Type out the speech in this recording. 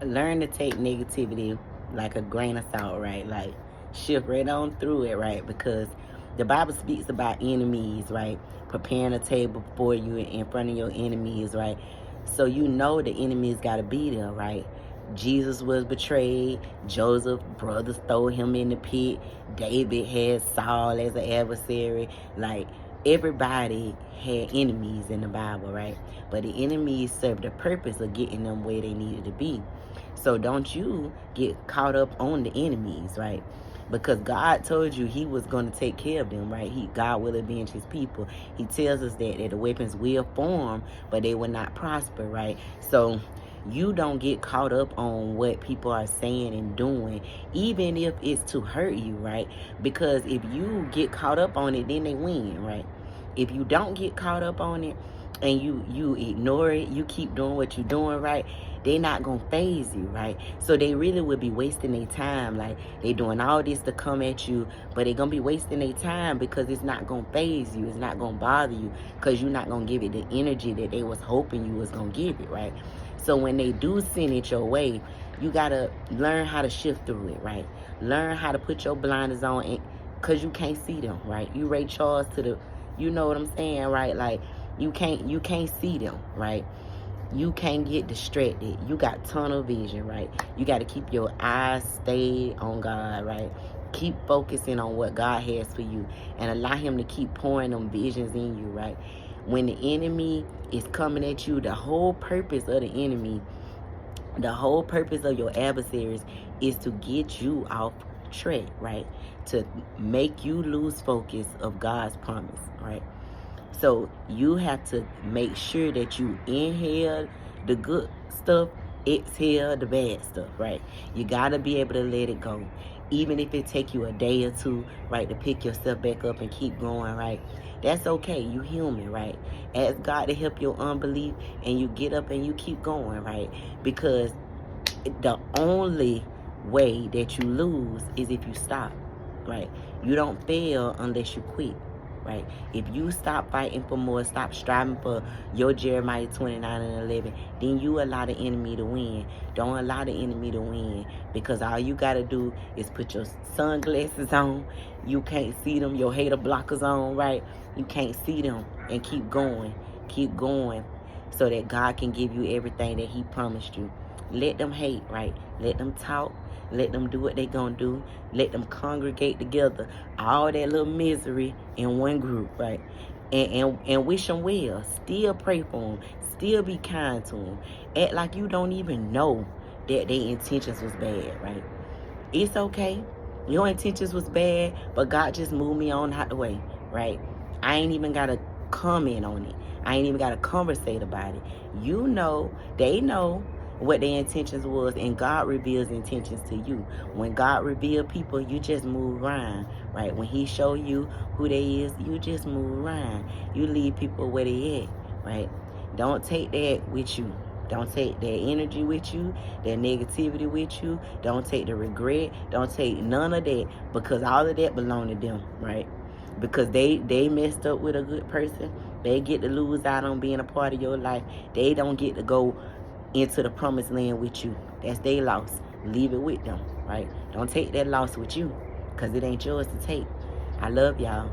learn to take negativity like a grain of salt, right? Like shift right on through it, right? Because the Bible speaks about enemies, right? Preparing a table for you in front of your enemies, right? So you know the enemies got to be there, right? Jesus was betrayed. Joseph brothers throw him in the pit. David had Saul as an adversary. Like everybody had enemies in the Bible, right? But the enemies served the purpose of getting them where they needed to be. So don't you get caught up on the enemies, right? Because God told you he was going to take care of them, right? God will avenge his people. He tells us that the weapons will form, but they will not prosper, right? So you don't get caught up on what people are saying and doing, even if it's to hurt you, right? Because if you get caught up on it, then they win, right? If you don't get caught up on it and you ignore it, you keep doing what you're doing, right? They're not gonna phase you, right? So they really would be wasting their time. Like they doing all this to come at you, but they're gonna be wasting their time because it's not gonna phase you. It's not gonna bother you because you're not gonna give it the energy that they was hoping you was gonna give it, right? So when they do send it your way, you gotta learn how to shift through it, right? Learn how to put your blinders on, cause you can't see them, right? You Ray Charles to the, you know what I'm saying, right? Like you can't see them, right? You can't get distracted. You got tunnel vision, right? You got to keep your eyes stayed on God, right? Keep focusing on what God has for you and allow him to keep pouring them visions in you, right? When the enemy is coming at you, the whole purpose of the enemy, the whole purpose of your adversaries is to get you off track, right? To make you lose focus of God's promise, right? So you have to make sure that you inhale the good stuff, exhale the bad stuff, right? You got to be able to let it go. Even if it take you a day or two, right, to pick yourself back up and keep going, right? That's okay. You human, right? Ask God to help your unbelief and you get up and you keep going, right? Because the only way that you lose is if you stop, right? You don't fail unless you quit, right? If you stop fighting for more, stop striving for your Jeremiah 29:11, then you allow the enemy to win. Don't allow the enemy to win, because all you got to do is put your sunglasses on. You can't see them, your hater blockers on, right? You can't see them, and keep going, so that God can give you everything that he promised you. Let them hate, right? Let them talk. Let them do what they gonna do. Let them congregate together. All that little misery in one group, right? And wish them well. Still pray for them. Still be kind to them. Act like you don't even know that their intentions was bad, right? It's okay. Your intentions was bad, but God just moved me on out the way, right? I ain't even gotta comment on it. I ain't even gotta conversate about it. You know, they know what their intentions was, and God reveals intentions to you. When God reveals people, you just move around, right? When he show you who they is, you just move around. You leave people where they at, right? Don't take that with you. Don't take that energy with you, that negativity with you. Don't take the regret. Don't take none of that, because all of that belong to them, right? Because they messed up with a good person. They get to lose out on being a part of your life. They don't get to go into the promised land with you. That's their loss. Leave it with them, right? Don't take that loss with you, because it ain't yours to take. I love y'all.